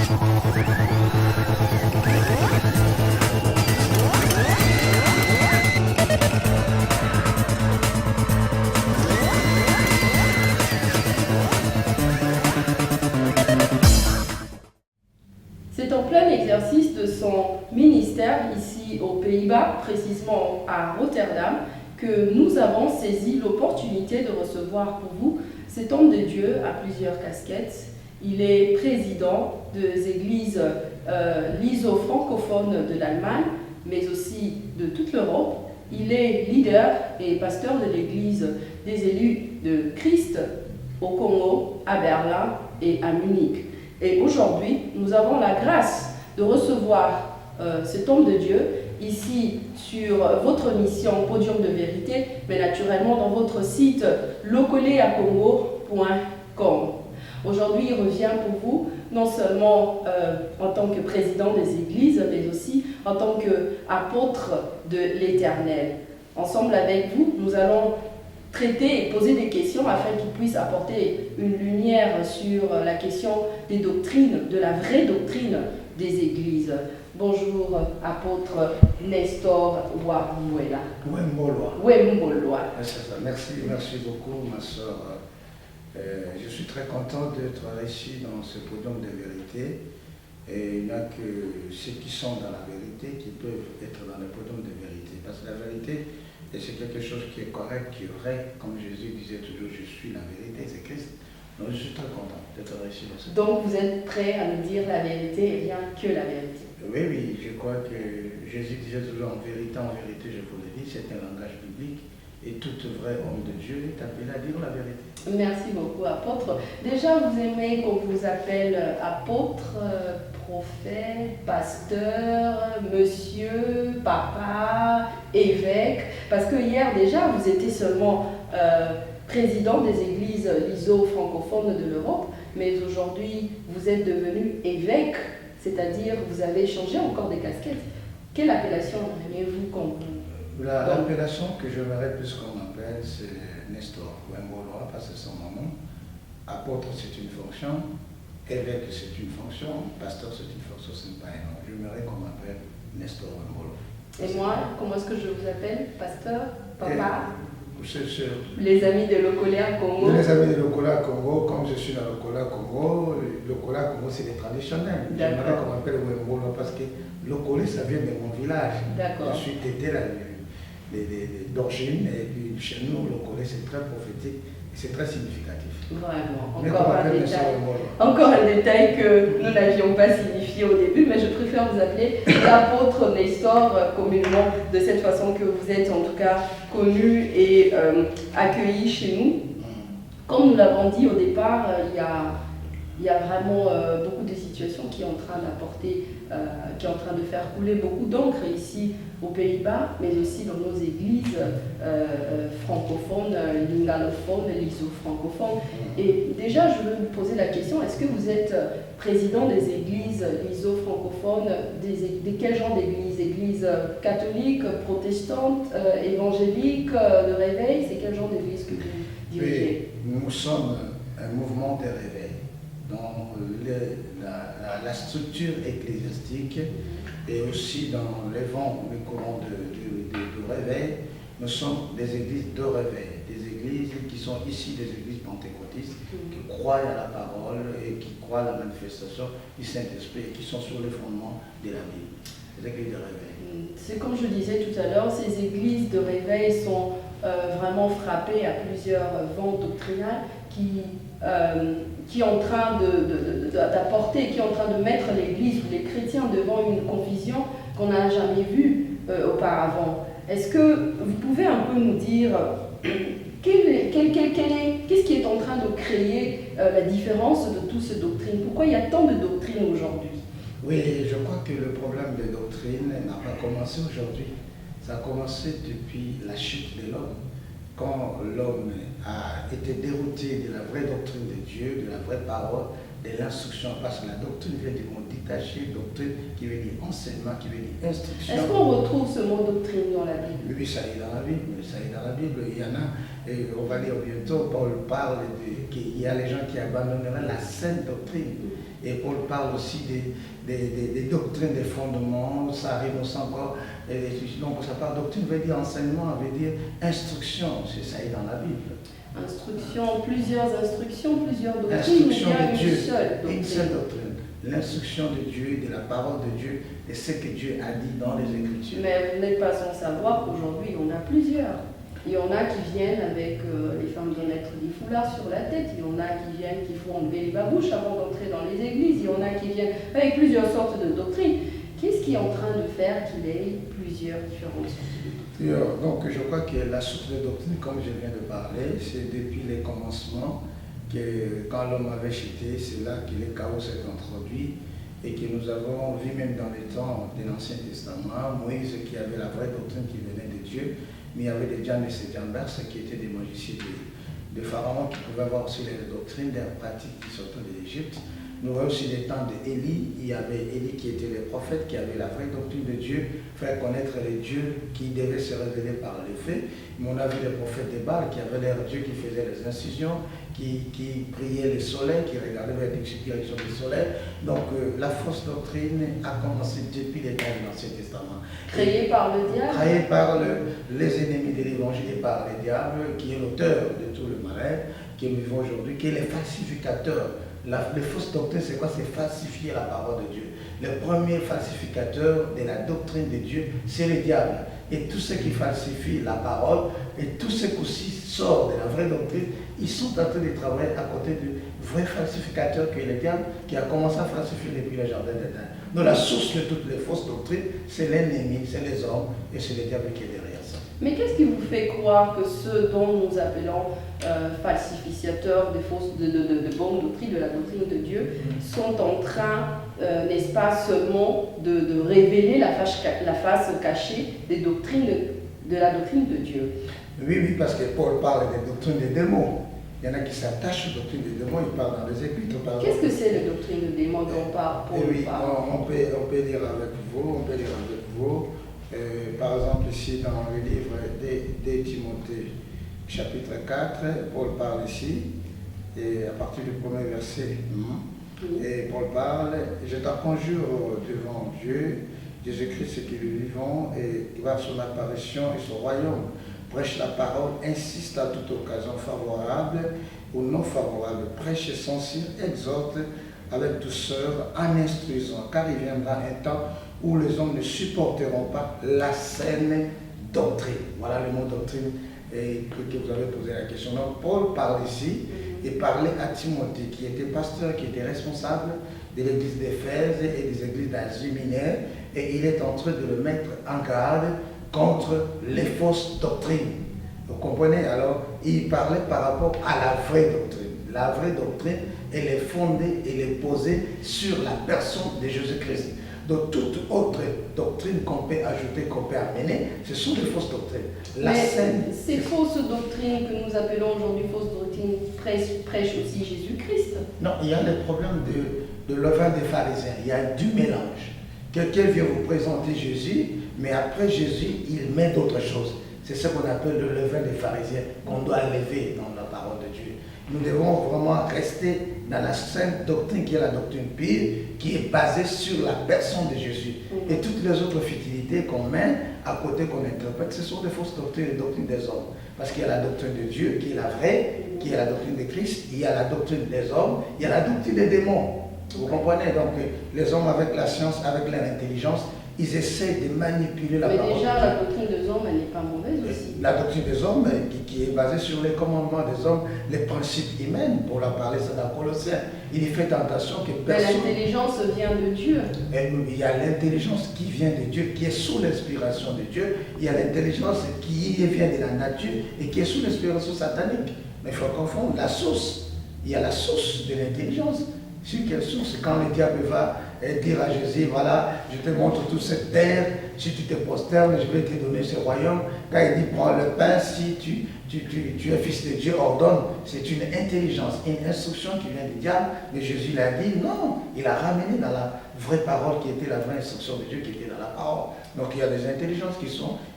C'est en plein exercice de son ministère ici aux Pays-Bas, précisément à Rotterdam, que nous avons saisi l'opportunité de recevoir pour vous cet homme de Dieu à plusieurs casquettes. Il est président des églises liso-francophones de l'Allemagne, mais aussi de toute l'Europe. Il est leader et pasteur de l'église des élus de Christ au Congo, à Berlin et à Munich. Et aujourd'hui, nous avons la grâce de recevoir cet homme de Dieu ici sur votre mission Podium de Vérité, mais naturellement dans votre site locoleacongo.com. Aujourd'hui, il revient pour vous non seulement en tant que président des églises, mais aussi en tant qu'apôtre de l'Éternel. Ensemble avec vous, nous allons traiter et poser des questions afin qu'il puisse apporter une lumière sur la question des doctrines, de la vraie doctrine des églises. Bonjour, apôtre Nestor Wamwela. Wembolwa. Merci beaucoup, ma soeur. Je suis très content d'être ici dans ce podium de vérité. Et il n'y a que ceux qui sont dans la vérité qui peuvent être dans le podium de vérité. Parce que la vérité, c'est quelque chose qui est correct, qui est vrai. Comme Jésus disait toujours, je suis la vérité, c'est Christ. Donc je suis très content d'être ici dans ce podium. Donc vous êtes prêt à nous dire la vérité et rien que la vérité? Oui, je crois que Jésus disait toujours en vérité, je vous le dis, c'est un langage biblique. Et tout vrai homme de Dieu est appelé à dire la vérité. Merci beaucoup, apôtre. Déjà, vous aimez qu'on vous appelle apôtre, prophète, pasteur, monsieur, papa, évêque, parce que hier déjà, vous étiez seulement président des églises liso-francophones de l'Europe, mais aujourd'hui, vous êtes devenu évêque, c'est-à-dire vous avez changé encore des casquettes. Quelle appellation aimeriez-vous qu'on vous... L'appellation que j'aimerais plus qu'on m'appelle, c'est Nestor Wembolwa, parce que c'est son nom. Apôtre, c'est une fonction. Évêque, c'est une fonction. Pasteur, c'est une fonction, ce n'est pas un nom. J'aimerais qu'on m'appelle Nestor Wembolwa. Et moi, comment est-ce que je vous appelle? Pasteur? Papa? Les amis de Locolea Congo. Les amis de Locolea Congo, comme je suis dans Locolea Congo, Locolea Congo, c'est les traditionnels. J'aimerais qu'on m'appelle Wembolwa parce que Locolea, ça vient de mon village. D'accord. Je suis tété là. D'origine, et puis chez nous, le collet, c'est très prophétique et c'est très significatif. Vraiment, encore un détail que nous n'avions pas signifié au début, mais je préfère vous appeler l'apôtre Nestor communément de cette façon que vous êtes en tout cas connu et accueilli chez nous. Comme nous l'avons dit au départ, il y a vraiment beaucoup de situations qui sont en train d'apporter, qui sont en train de faire couler beaucoup d'encre ici aux Pays-Bas, mais aussi dans nos églises francophones, lingalophones, liso-francophones. Et déjà, je veux vous poser la question, est-ce que vous êtes président des églises liso-francophones, de quel genre d'églises? Églises catholiques, protestantes, évangéliques, de réveil? C'est quel genre d'église que vous dirigez? Oui, nous sommes un mouvement de réveil. Dans la structure ecclésiastique et aussi dans les vents, les courants de réveil, nous sommes des églises de réveil, des églises qui sont ici des églises pentecôtistes, qui croient à la parole et qui croient à la manifestation du Saint-Esprit et qui sont sur le fondement de la Bible. Les églises de réveil. C'est comme je disais tout à l'heure, ces églises de réveil sont vraiment frappées à plusieurs vents doctrinales qui est en train d'apporter, qui est en train de mettre l'Église ou les chrétiens devant une confusion qu'on n'a jamais vue auparavant. Est-ce que vous pouvez un peu nous dire qu'est-ce qui est en train de créer la différence de toutes ces doctrines? Pourquoi il y a tant de doctrines aujourd'hui? Oui, je crois que le problème des doctrines n'a pas commencé aujourd'hui. Ça a commencé depuis la chute de l'homme. Quand l'homme a été dérouté de la vraie doctrine de Dieu, de la vraie parole, de l'instruction, parce que la doctrine vient du mot détaché, doctrine qui veut dire enseignement, qui veut dire instruction. Est-ce qu'on retrouve ce mot doctrine dans la Bible? Oui, ça est dans la Bible, ça est dans la Bible. Il y en a, et on va lire bientôt, Paul parle qu'il y a les gens qui abandonneraient la saine doctrine. Et Paul parle aussi des doctrines, des fondements, ça arrive aussi encore. Donc ça parle doctrine, veut dire enseignement, veut dire instruction, c'est ça est dans la Bible. Instruction, plusieurs instructions, plusieurs doctrines, L'instruction il y a de Dieu, une seule doctrine. L'instruction de Dieu, de la parole de Dieu, et ce que Dieu a dit dans les Écritures. Mais vous n'êtes pas sans savoir qu'aujourd'hui, on a plusieurs. Il y en a qui viennent avec les femmes de mettre des foulards sur la tête, il y en a qui viennent qui font enlever les babouches avant d'entrer dans les églises, il y en a qui viennent avec plusieurs sortes de doctrines. Qu'est-ce qui est en train de faire qu'il ait plusieurs différentes sortes de doctrines? Donc je crois que la source de doctrine, comme je viens de parler, c'est depuis les commencements que quand l'homme avait chuté, c'est là que le chaos s'est introduit et que nous avons vu même dans les temps de l'Ancien Testament, Moïse qui avait la vraie doctrine qui venait de Dieu, mais il y avait des Jannes et des Jambres qui étaient des magiciens de Pharaon qui pouvaient avoir aussi les doctrines, des pratiques qui sortaient de l'Égypte. Nous voyons aussi les temps d'Élie, il y avait Élie qui était le prophète, qui avait la vraie doctrine de Dieu, faire connaître les dieux qui devaient se révéler par les faits. Mais on a vu les prophètes de Baal qui avaient leur Dieu qui faisait les incisions, qui priait le soleil, qui regardait vers la direction du soleil. Donc la fausse doctrine a commencé depuis les temps de l'Ancien Testament. Créée par le diable? Créée par les ennemis de l'Évangile et par le diable, qui est l'auteur de tout le malin que nous vivons aujourd'hui, qui est le falsificateur. Les fausses doctrines, c'est quoi? C'est falsifier la parole de Dieu. Le premier falsificateur de la doctrine de Dieu, c'est le diable. Et tous ceux qui falsifient la parole, et tous ceux qui aussi sortent de la vraie doctrine, ils sont en train de travailler à côté du vrai falsificateur qui est le diable, qui a commencé à falsifier depuis le jardin d'Éden. Donc la source de toutes les fausses doctrines, c'est l'ennemi, c'est les hommes, et c'est le diable qui est derrière ça. Mais qu'est-ce qui vous fait croire que ceux dont nous appelons falsificateurs de bonnes doctrines, de la doctrine de Dieu, sont en train, n'est-ce pas seulement, de révéler la face cachée des doctrines, de la doctrine de Dieu? Oui, parce que Paul parle des doctrines des démons. Il y en a qui s'attachent aux doctrines des démons, ils parlent dans les épîtres. Qu'est-ce que c'est les doctrines des démons dont Paul parle? On peut lire avec vous, par exemple ici dans le livre de Timothée, chapitre 4, Paul parle ici, et à partir du premier verset, et Paul parle, je t'en conjure devant Dieu, Jésus-Christ qui est le vivant, et voir son apparition et son royaume. Prêche la parole, insiste à toute occasion favorable ou non favorable, prêche sans cire, exhorte avec douceur en instruisant, car il viendra un temps où les hommes ne supporteront pas la saine doctrine. Voilà le mot doctrine que vous avez posé la question. Donc Paul parle ici et parlait à Timothée, qui était pasteur, qui était responsable de l'église d'Éphèse et des églises d'Asie mineure, et il est en train de le mettre en garde contre les fausses doctrines. Vous comprenez? Alors, il parlait par rapport à la vraie doctrine. La vraie doctrine, elle est fondée, elle est posée sur la personne de Jésus-Christ. Donc, toute autre doctrine qu'on peut ajouter, qu'on peut amener, ce sont des fausses doctrines. Ces fausses doctrines que nous appelons aujourd'hui fausses doctrines prêchent aussi Jésus-Christ. Non, il y a le problème de levain des pharisiens. Il y a du mélange. Quelqu'un vient vous présenter Jésus, mais après Jésus, il met d'autres choses. C'est ce qu'on appelle le levain des pharisiens, qu'on doit lever dans la parole de Dieu. Nous devons vraiment rester dans la sainte doctrine qui est la doctrine pure, qui est basée sur la personne de Jésus. Et toutes les autres futilités qu'on met à côté, qu'on interprète, ce sont des fausses doctrines, les doctrines des hommes. Parce qu'il y a la doctrine de Dieu qui est la vraie, qui est la doctrine de Christ, il y a la doctrine des hommes, il y a la doctrine des démons. Vous comprenez? Donc les hommes avec la science, avec leur intelligence, ils essaient de manipuler la parole. Mais déjà, la doctrine des hommes, elle n'est pas mauvaise aussi. La doctrine des hommes, qui est basée sur les commandements des hommes, les principes humains, pour la parler, c'est dans Colossiens. Il fait attention que personne... Mais l'intelligence vient de Dieu. Et il y a l'intelligence qui vient de Dieu, qui est sous l'inspiration de Dieu. Il y a l'intelligence qui vient de la nature et qui est sous l'inspiration satanique. Mais il faut confondre la source. Il y a la source de l'intelligence Sur quelle source? Quand le diable va dire à Jésus, voilà, je te montre toute cette terre, si tu te prosternes, je vais te donner ce royaume. Quand il dit, prends le pain, si tu es fils de Dieu, ordonne. C'est une intelligence, une instruction qui vient du diable. Mais Jésus l'a dit, non, il a ramené dans la vraie parole qui était la vraie instruction de Dieu, qui était dans la parole. Donc il y a des intelligences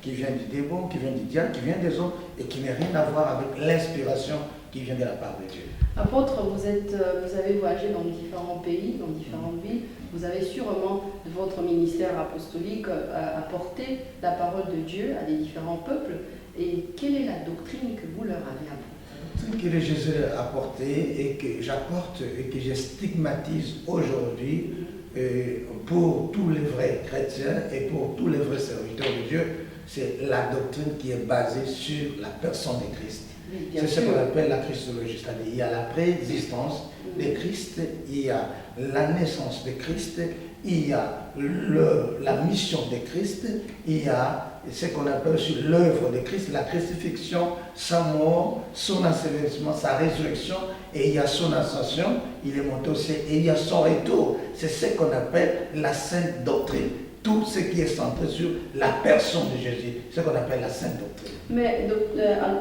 qui viennent du démon, qui viennent du diable, qui viennent des hommes et qui n'ont rien à voir avec l'inspiration qui vient de la part de Dieu. Apôtre, vous avez voyagé dans différents pays, dans différentes villes. Vous avez sûrement, de votre ministère apostolique, apporté la parole de Dieu à des différents peuples. Et quelle est la doctrine que vous leur avez apportée? La doctrine que Jésus a apportée et que j'apporte et que je stigmatise aujourd'hui pour tous les vrais chrétiens et pour tous les vrais serviteurs de Dieu, c'est la doctrine qui est basée sur la personne de Christ. C'est ce qu'on appelle la christologie, c'est-à-dire il y a la préexistence de Christ, il y a la naissance de Christ, il y a la mission de Christ, il y a ce qu'on appelle aussi l'œuvre de Christ, la crucifixion, sa mort, son ensevelissement, sa résurrection, et il y a son ascension, il est monté au ciel, et il y a son retour. C'est ce qu'on appelle la sainte doctrine. Tout ce qui est centré sur la personne de Jésus, c'est ce qu'on appelle la sainte doctrine. Mais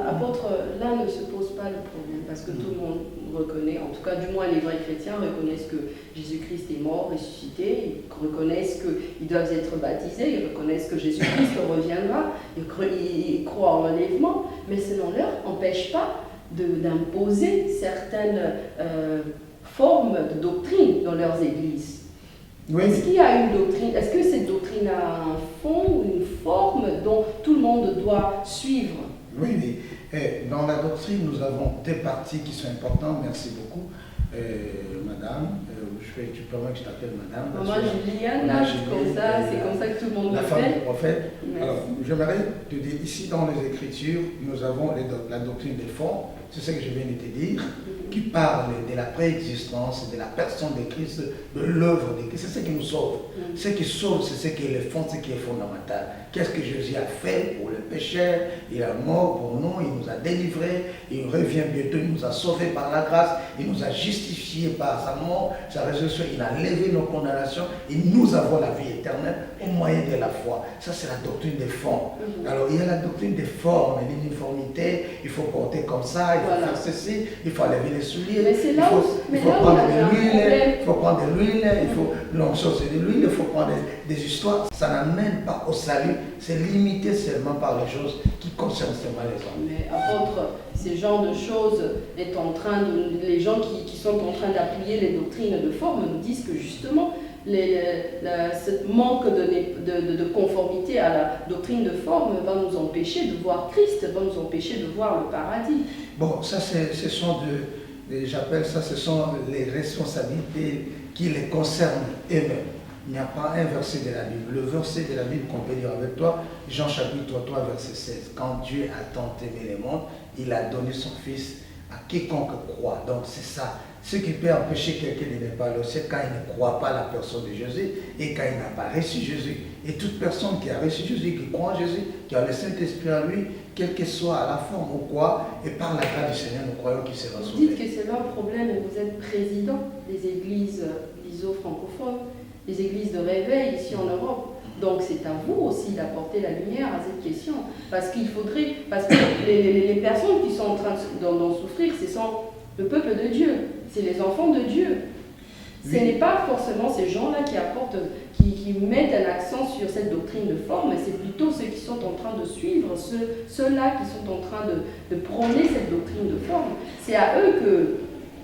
apôtre, là ne se pose pas le problème, parce que tout le monde reconnaît, en tout cas du moins les vrais chrétiens reconnaissent que Jésus-Christ est mort, ressuscité, ils reconnaissent qu'ils doivent être baptisés, ils reconnaissent que Jésus-Christ reviendra, ils croient en l'enlèvement, mais ça ne leur empêche pas d'imposer certaines formes de doctrine dans leurs églises. Oui. Est-ce qu'il y a une doctrine, est-ce que cette doctrine a un fond, une forme dont tout le monde doit suivre? Oui, mais dans la doctrine, nous avons des parties qui sont importantes. Merci beaucoup, madame. Tu permets que je t'appelle madame? Moi, Juliane, là, c'est comme ça que tout le monde la me femme fait. du prophète. Alors, j'aimerais te dire, ici dans les Écritures, nous avons la doctrine des fonds, c'est ce que je viens de te dire, qui parle de la préexistence, de la personne de Christ, de l'œuvre de Christ. C'est ce qui nous sauve. Ce qui sauve, c'est ce qui est le fond, ce qui est fondamental. Qu'est-ce que Jésus a fait pour le pécheur? Il est mort pour nous, il nous a délivrés, il revient bientôt, il nous a sauvés par la grâce, il nous a justifiés par sa mort, sa résurrection, il a levé nos condamnations et nous avons la vie éternelle au moyen de la foi. Ça, c'est la doctrine des fonds. Alors, il y a la doctrine des formes, l'uniformité, il faut porter comme ça, il faut faire ceci, il faut enlever les souliers, mais c'est là il faut prendre de l'huile, il faut prendre de l'huile, il faut l'onction c'est de l'huile, il faut prendre des histoires. Ça n'amène pas au salut, c'est limité seulement par les choses qui concernent seulement les hommes. Mais apôtre, ces genres de choses est en train de, les gens qui sont en train d'appuyer les doctrines de forme nous disent que justement ce manque de conformité à la doctrine de forme va nous empêcher de voir Christ, va nous empêcher de voir le paradis. Bon, ça ce sont j'appelle ça, ce sont les responsabilités qui les concernent eux-mêmes. Il n'y a pas un verset de la Bible. Le verset de la Bible qu'on peut lire avec toi, Jean chapitre 3, verset 16. Quand Dieu a tant aimé le monde, il a donné son Fils à quiconque croit. Donc c'est ça. Ce qui peut empêcher quelqu'un de ne pas aller au ciel, quand il ne croit pas à la personne de Jésus et quand il n'a pas reçu Jésus. Et toute personne qui a reçu Jésus, qui croit en Jésus, qui a le Saint-Esprit en lui, quelle que soit la forme ou quoi, et par la grâce du Seigneur, nous croyons qu'il sera sauvé. Vous dites que c'est leur problème et vous êtes président des églises iso-francophones, des églises de réveil ici en Europe. Donc c'est à vous aussi d'apporter la lumière à cette question. Parce que les personnes qui sont en train d'en souffrir, ce sont le peuple de Dieu, c'est les enfants de Dieu. Ce n'est pas forcément ces gens-là qui apportent, qui mettent un accent sur cette doctrine de forme, mais c'est plutôt ceux qui sont en train de suivre, ceux-là qui sont en train de prôner cette doctrine de forme. C'est à eux que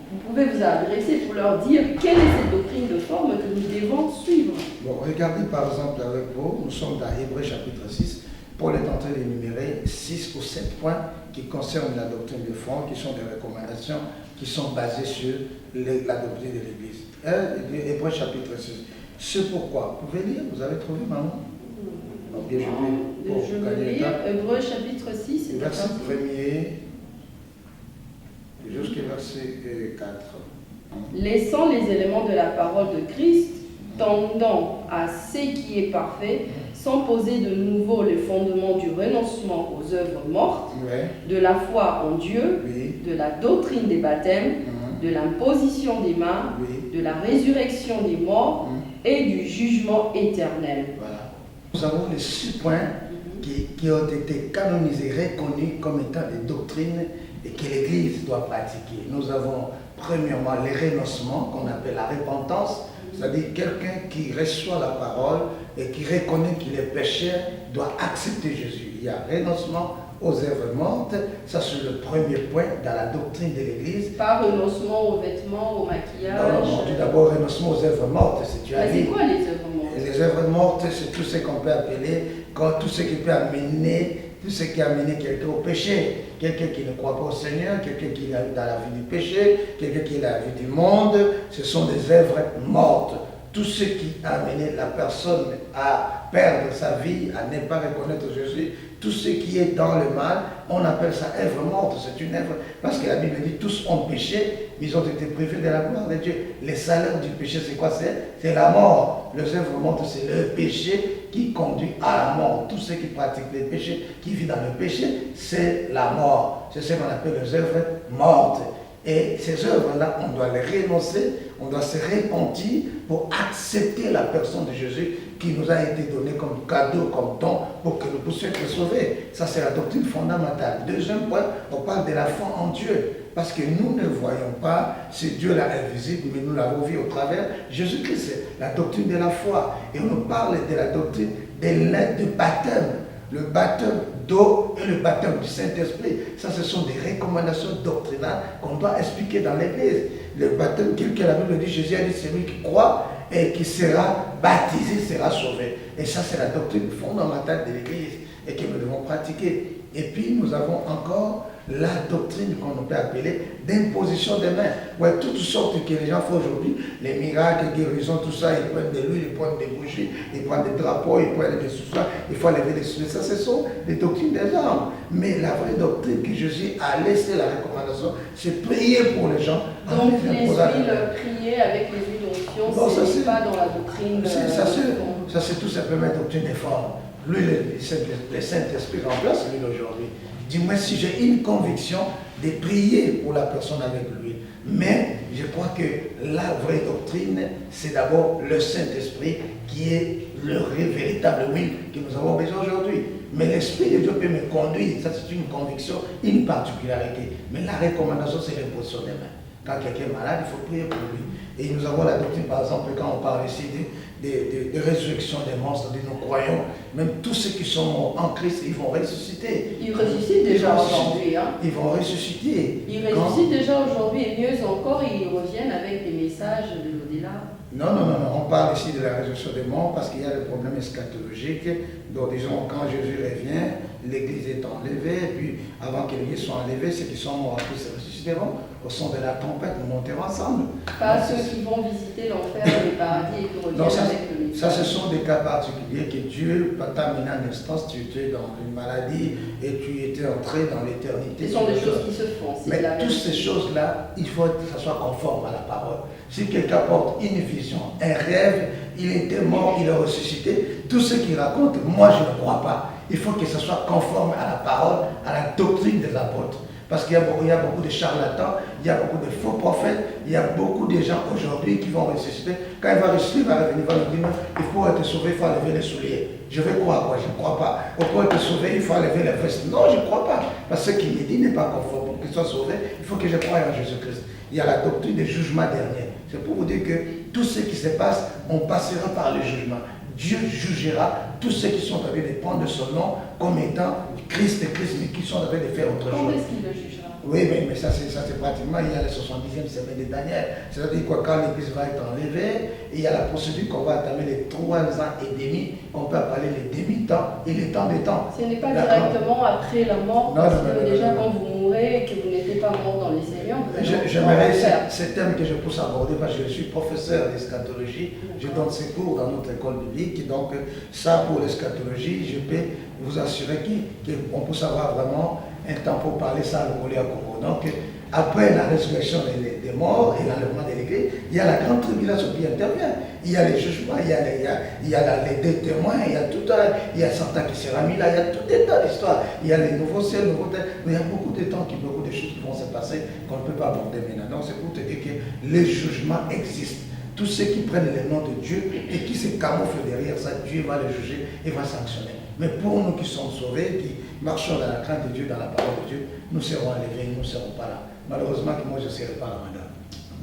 vous pouvez vous adresser pour leur dire quelle est cette doctrine de forme que nous devons suivre. Bon, regardez par exemple avec vous, nous sommes dans Hébreux chapitre 6. Paul est en train d'énumérer 6 ou 7 points qui concernent la doctrine de forme, qui sont des recommandations qui sont basées sur la doctrine de l'Église. Hébreux chapitre 6. C'est pourquoi. Vous pouvez lire, vous avez trouvé maman? Je vais lire Hébreux chapitre 6. Verset 1er jusqu'au verset 4. Laissant les éléments de la parole de Christ, tendant à ce qui est parfait, sans poser de nouveau les fondements du renoncement aux œuvres mortes, de la foi en Dieu, de la doctrine des baptêmes, de l'imposition des mains, de la résurrection des morts et du jugement éternel. Voilà. Nous avons les 6 points qui ont été canonisés, reconnus comme étant des doctrines et que l'Église doit pratiquer. Nous avons premièrement les renoncements qu'on appelle la repentance, c'est-à-dire quelqu'un qui reçoit la parole et qui reconnaît qu'il est pécheur doit accepter Jésus. Il y a renoncement aux œuvres mortes, ça c'est le premier point dans la doctrine de l'Église. Pas renoncement aux vêtements, au maquillage. Non, tout d'abord renoncement aux œuvres mortes. C'est quoi les œuvres mortes? Les œuvres mortes, c'est tout ce qu'on peut appeler, tout ce qui peut amener, tout ce qui a amené quelqu'un au péché. Quelqu'un qui ne croit pas au Seigneur, quelqu'un qui est dans la vie du péché, quelqu'un qui est dans la vie du monde, ce sont des œuvres mortes. Tout ce qui a amené la personne à perdre sa vie, à ne pas reconnaître Jésus, tout ce qui est dans le mal, on appelle ça œuvre morte. C'est une œuvre, parce que la Bible dit tous ont péché, mais ils ont été privés de la gloire de Dieu. Les salaires du péché, c'est quoi? C'est la mort. Les œuvres mortes, c'est le péché qui conduit à la mort. Tous ceux qui pratiquent les péchés, qui vivent dans le péché, c'est la mort. C'est ce qu'on appelle les œuvres mortes. Et ces œuvres-là, on doit les renoncer, on doit se repentir pour accepter la personne de Jésus qui nous a été donnée comme cadeau, comme don, pour que nous puissions être sauvés. Ça, c'est la doctrine fondamentale. Deuxième point, on parle de la foi en Dieu. Parce que nous ne voyons pas ce Dieu-là invisible, mais nous l'avons vu au travers Jésus-Christ. C'est la doctrine de la foi. Et on nous parle de la doctrine du baptême. Le baptême d'eau et le baptême du Saint-Esprit. Ça, ce sont des recommandations doctrinales qu'on doit expliquer dans l'Église. Le baptême, que la Bible dit, Jésus a dit, celui qui croit et qui sera baptisé sera sauvé. Et ça, c'est la doctrine fondamentale de l'Église et que nous devons pratiquer. Et puis, nous avons encore la doctrine qu'on peut appeler d'imposition des mains. Ouais, toutes sortes que les gens font aujourd'hui, les miracles, les guérisons, tout ça, ils prennent de l'huile, ils prennent des bougies, ils prennent des drapeaux, ils prennent des sous-soins, il faut lever les souliers. Ça, ce sont des doctrines des hommes. Mais la vraie doctrine que Jésus a laissé la recommandation, c'est prier pour les gens. Donc les huiles, prier avec les huiles d'onction, c'est pas dans la doctrine. Ça, c'est tout simplement une doctrine des formes. Lui, le Saint-Esprit remplace l'huile aujourd'hui. Dis-moi si j'ai une conviction de prier pour la personne avec lui. Mais je crois que la vraie doctrine, c'est d'abord le Saint-Esprit qui est le véritable huile que nous avons besoin aujourd'hui. Mais l'Esprit de Dieu peut me conduire. Ça, c'est une conviction, une particularité. Mais la recommandation, c'est l'imposition des mains. Quand quelqu'un est malade, il faut prier pour lui. Et nous avons la doctrine, par exemple, quand on parle ici de résurrection des monstres, nous croyons, même tous ceux qui sont morts en Christ, ils vont ressusciter. Ils ressuscitent déjà aujourd'hui. Ils vont ressusciter. Ils ressuscitent déjà aujourd'hui et mieux encore, ils reviennent avec des messages de l'au-delà. Non, on parle ici de la résurrection des morts parce qu'il y a le problème eschatologique. Donc, disons, quand Jésus revient, l'Église est enlevée, et puis avant que l'Église soit enlevée, ceux qui sont morts en Christ ressusciteront. Au son de la trompette, nous monterons ensemble. Pas ceux qui vont visiter l'enfer et le paradis et qui reviennent avec le message. Ça, ce sont des cas particuliers que Dieu t'a amené en instance. Tu étais dans une maladie et tu étais entré dans l'éternité. Ce sont des choses qui se font. Mais toutes ces choses-là, il faut que ça soit conforme à la parole. Si quelqu'un porte une vision, un rêve, il était mort, il est ressuscité, tout ce qu'il raconte, moi je ne crois pas. Il faut que ça soit conforme à la parole, à la doctrine des apôtres. Parce qu'il y a beaucoup de charlatans, il y a beaucoup de faux prophètes, il y a beaucoup de gens aujourd'hui qui vont ressusciter. Quand il va ressusciter, il va revenir, il va nous dire, il faut être sauvé, il faut enlever les souliers. Je vais croire quoi? Je ne crois pas. Pour être sauvé, il faut enlever les vestes. Non, je ne crois pas. Parce que ce qu'il me dit n'est pas conforme. Pour qu'il soit sauvé, il faut que je croie en Jésus-Christ. Il y a la doctrine du jugement dernier. C'est pour vous dire que tout ce qui se passe, on passera par le jugement. Dieu jugera tous ceux qui sont en train de prendre son nom comme étant Christ et Christ, mais qui sont en train de faire autre chose. Comment est-ce qu'il le jugera? Oui, mais ça c'est pratiquement, il y a la 70e semaine de Daniel. C'est-à-dire que quand l'Église va être enlevée, il y a la procédure qu'on va entamer les 3 ans et demi, qu'on peut appeler les demi-temps et les temps des temps. Ce n'est pas directement après la mort, parce que déjà quand vous mourrez et que vous n'êtes pas mort dans les Seigneurs, vous allez J'aimerais ce thème que je puisse aborder parce que je suis professeur d'eschatologie, je donne ces cours dans notre école biblique, donc ça pour l'eschatologie, je peux vous assurer qu'on peut savoir vraiment un temps pour parler ça à l'Okolé à Congo. Donc après la résurrection des morts et l'enlèvement de l'Église, il y a la grande tribulation qui intervient. il y a les jugements, il y a les deux témoins, il y a Satan qui sera mis là, il y a tout un tas d'histoires. Il y a les nouveaux ciels, nouveaux terres. Il y a beaucoup de temps, beaucoup de choses qui vont se passer qu'on ne peut pas aborder maintenant. Donc c'est pour te dire que les jugements existent. Tous ceux qui prennent le nom de Dieu et qui se camouflent derrière ça, Dieu va les juger et va sanctionner. Mais pour nous qui sommes sauvés, qui marchons dans la crainte de Dieu, dans la parole de Dieu, nous serons enlevés, nous ne serons pas là. Malheureusement, moi je ne serai pas là, madame.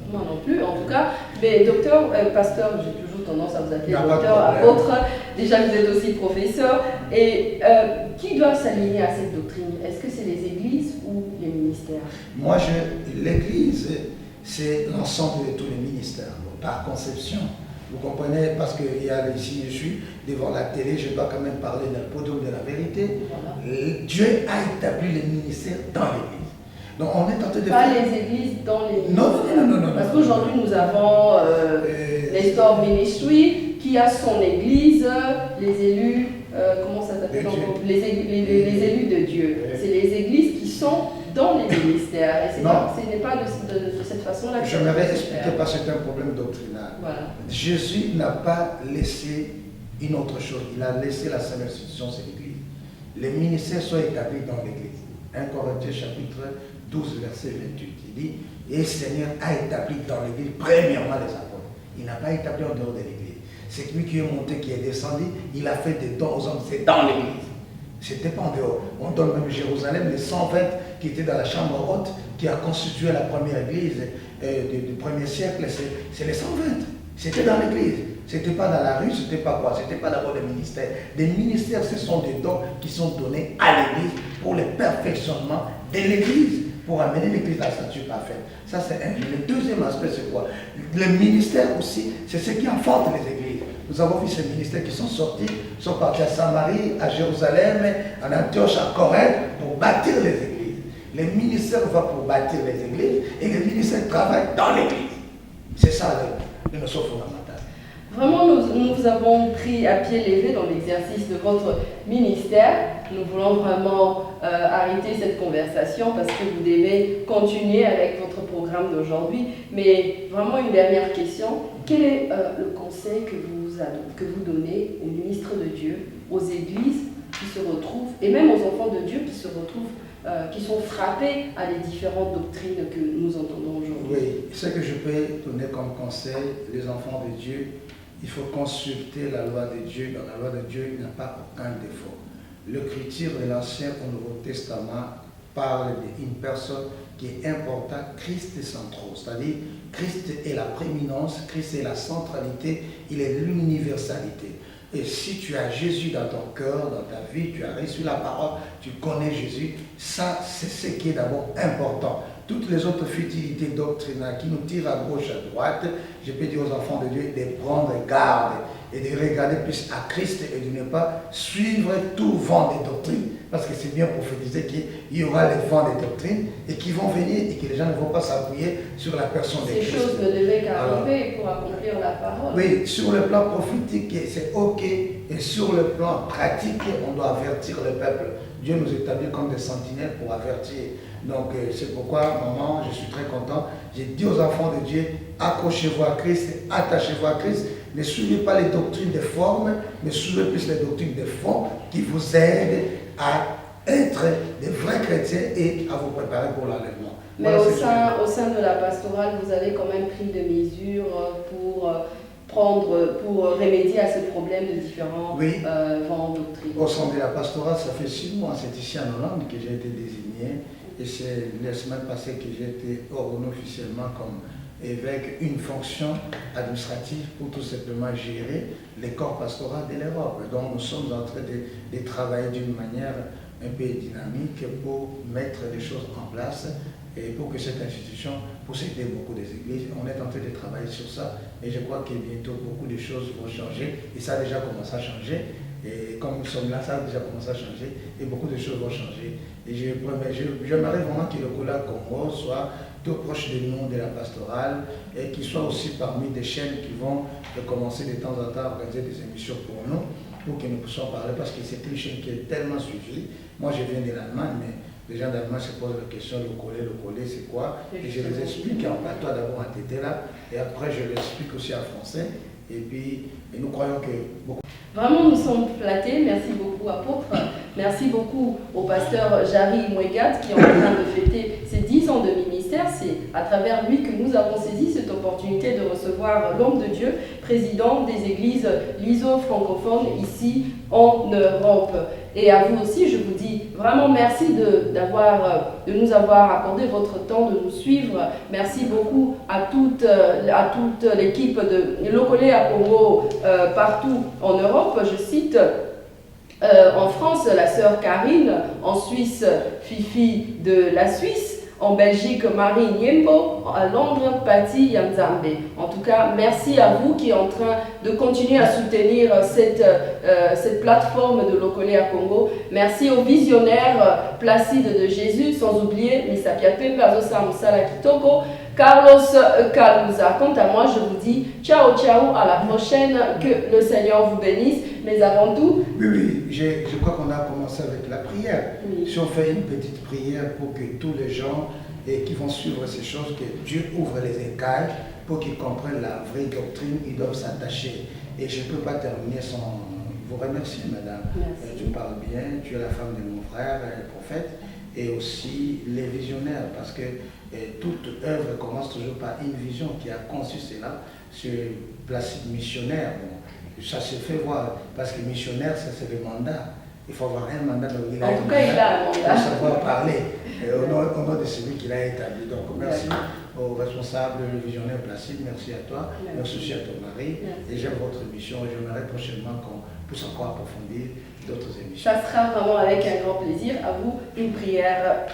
Moi non plus, en tout cas. Mais docteur, pasteur, j'ai toujours tendance à vous appeler docteur, apôtre. Déjà, vous êtes aussi professeur. Et qui doit s'aligner à cette doctrine? Est-ce que c'est les églises ou les ministères? Moi, l'église, c'est l'ensemble de tous les ministères, par conception. Vous comprenez, parce que ici je suis devant la télé, je dois quand même parler d'un podium de la vérité. Voilà. Dieu a établi les ministères dans l'église. Donc on est tenté de pas faire... les églises dans les... Non. Parce qu'aujourd'hui nous avons les Store Ministry qui a son église, les élus, comment ça s'appelle encore, les élus de Dieu. C'est les églises qui sont dans les ministères. Et ce n'est pas de cette façon-là que je m'avais expliqué parce que c'est un problème doctrinal. Voilà. Jésus n'a pas laissé une autre chose. Il a laissé la seule institution, c'est l'église. Les ministères sont établis dans l'église. 1 Corinthiens chapitre 12, verset 28. Il dit, et le Seigneur a établi dans l'église, premièrement les apôtres. Il n'a pas établi en dehors de l'église. C'est lui qui est monté, qui est descendu, il a fait des dons aux hommes, c'est dans l'église. C'était pas en dehors. On donne même Jérusalem, les 120 qui étaient dans la chambre haute, qui a constitué la première église du premier siècle, c'est les 120. C'était dans l'église. C'était pas dans la rue, c'était pas quoi, c'était pas d'abord des ministères. Des ministères, ce sont des dons qui sont donnés à l'église pour le perfectionnement de l'église, pour amener l'église à la stature parfaite. Ça, c'est un. Le deuxième aspect, c'est quoi? Le ministère aussi, c'est ce qui enfantent les églises. Nous avons vu ces ministères qui sont sortis, sont partis à Samarie, à Jérusalem, en Antioche, à Corinthe, pour bâtir les églises. Les ministères vont pour bâtir les églises et les ministères travaillent dans l'église. C'est ça le notion fondamentale. Vraiment, nous vous avons pris à pied levé dans l'exercice de votre ministère. Nous voulons vraiment arrêter cette conversation parce que vous devez continuer avec votre programme d'aujourd'hui. Mais vraiment une dernière question. Quel est le conseil que vous donnez aux ministres de Dieu, aux églises qui se retrouvent, et même aux enfants de Dieu qui se retrouvent, qui sont frappés à les différentes doctrines que nous entendons aujourd'hui? Oui, ce que je peux donner comme conseil, les enfants de Dieu, il faut consulter la loi de Dieu. Dans la loi de Dieu, il n'y a pas aucun défaut. L'écriture de l'Ancien au Nouveau Testament parle d'une personne qui est importante, Christ est central. C'est-à-dire, Christ est la prééminence, Christ est la centralité, il est l'universalité. Et si tu as Jésus dans ton cœur, dans ta vie, tu as reçu la parole, tu connais Jésus, ça c'est ce qui est d'abord important. Toutes les autres futilités doctrinales qui nous tirent à gauche, à droite, je peux dire aux enfants de Dieu de prendre garde et de regarder plus à Christ et de ne pas suivre tout vent des doctrines. Parce que c'est bien prophétisé qu'il y aura les vents des doctrines et qui vont venir et que les gens ne vont pas s'appuyer sur la personne de Christ. Ces choses ne devaient qu'arriver pour accomplir la parole. Oui, sur le plan prophétique, c'est ok. Et sur le plan pratique, on doit avertir le peuple. Dieu nous établit comme des sentinelles pour avertir. Donc c'est pourquoi, maman, je suis très content. J'ai dit aux enfants de Dieu, accrochez-vous à Christ, attachez-vous à Christ. Ne suivez pas les doctrines de forme, mais suivez plus les doctrines de fond qui vous aident à être des vrais chrétiens et à vous préparer pour l'enlèvement. Mais voilà, au sein de la pastorale, vous avez quand même pris des mesures pour remédier à ce problème de différents vents doctrines. Au sein de la pastorale, ça fait 6 mois, c'est ici en Hollande que j'ai été désigné. Et c'est la semaine passée que j'ai été ordonné officiellement comme évêque, une fonction administrative pour tout simplement gérer les corps pastoraux de l'Europe. Donc nous sommes en train de travailler d'une manière un peu dynamique pour mettre les choses en place et pour que cette institution puisse aider beaucoup des églises. On est en train de travailler sur ça et je crois que bientôt beaucoup de choses vont changer et ça a déjà commencé à changer. Et comme nous sommes là, ça a déjà commencé à changer et beaucoup de choses vont changer. Et j'aimerais vraiment que le collègue Congo soit tout proche de nous, de la pastorale, et qu'il soit aussi parmi des chaînes qui vont commencer de temps en temps à organiser des émissions pour nous, pour que nous puissions parler, parce que c'est une chaîne qui est tellement suivie. Moi, je viens de l'Allemagne, mais les gens d'Allemagne se posent la question, le collet, c'est quoi? Et je les explique en patois d'abord en tété là, et après je l'explique aussi en français. Et puis, nous croyons que beaucoup... Vraiment, nous sommes flattés. Merci beaucoup, apôtre. Merci beaucoup au pasteur Jari Mouegat qui est en train de fêter ses 10 ans de ministère. C'est à travers lui que nous avons saisi cette opportunité de recevoir l'homme de Dieu, président des églises lyso-francophones ici en Europe. Et à vous aussi, je vous dis vraiment merci de nous avoir accordé votre temps, de nous suivre. Merci beaucoup à toute l'équipe de Lokole à Congo partout en Europe. Je cite en France la sœur Karine, en Suisse Fifi de la Suisse, en Belgique Marie Niembo, à Londres Patti Yanzambe. En tout cas, merci à vous qui êtes en train de continuer à soutenir cette plateforme de Lokole à Congo. Merci aux visionnaires Placide de Jésus, sans oublier Misapiape Pazosa Musala Kitoko, Carlos Kaluza. Quant à moi, je vous dis ciao ciao, à la prochaine, que le Seigneur vous bénisse. Mais avant tout... Oui, je crois qu'on a commencé avec la prière. Oui. Si on fait une petite prière pour que tous les gens qui vont suivre ces choses, que Dieu ouvre les écailles pour qu'ils comprennent la vraie doctrine, ils doivent s'attacher. Et je ne peux pas terminer sans vous remercier, madame. Merci. Tu parles bien, tu es la femme de mon frère, le prophète, et aussi les visionnaires, parce que toute œuvre commence toujours par une vision qui a conçu cela sur Placide missionnaire. Bon, ça se fait voir, parce que missionnaire, ça c'est le mandat. Il faut avoir un mandat. Donc il a En tout cas, il a un mandat. pour savoir parler au nom de celui qu'il a établi. Donc merci aux responsables, le visionnaire Placide, merci à toi, merci aussi à ton mari. Merci. Et j'aime votre émission et j'aimerais prochainement qu'on puisse encore approfondir d'autres émissions. Ça sera vraiment avec un grand plaisir. À vous, une prière.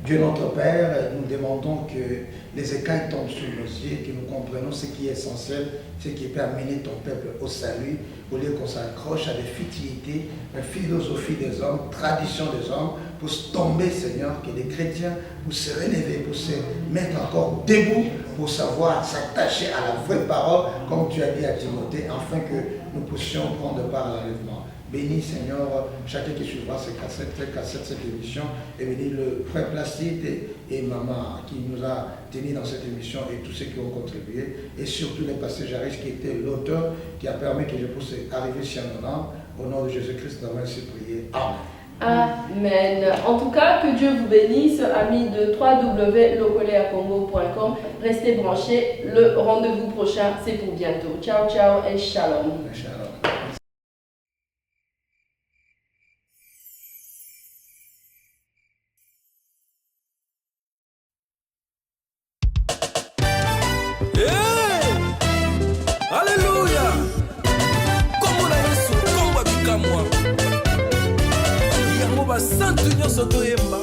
Dieu notre Père, nous demandons que les écailles tombent sur nos yeux, que nous comprenions ce qui est essentiel, ce qui peut amener ton peuple au salut, au lieu qu'on s'accroche à des futilités, à la philosophie des hommes, tradition des hommes, pour se tomber, Seigneur, que les chrétiens pour se relever, pour se mettre encore debout, pour savoir s'attacher à la vraie parole, comme tu as dit à Timothée, afin que nous puissions prendre part à l'enlèvement. Bénis, Seigneur, chacun qui suivra cette émission, et bénis le frère Placide et maman qui nous a tenus dans cette émission et tous ceux qui ont contribué, et surtout les pasteurs Jaris qui était l'auteur qui a permis que je puisse arriver ici à mon âme. Au nom de Jésus-Christ, nous avons prié. Amen. Amen. En tout cas, que Dieu vous bénisse, amis de www.lokoleacongo.com. Restez branchés. Le rendez-vous prochain, c'est pour bientôt. Ciao, ciao et shalom. Shalom. Alléluia. Comme la Yesu, comme Babikamwa. Yango ba santu nyoso toyemba.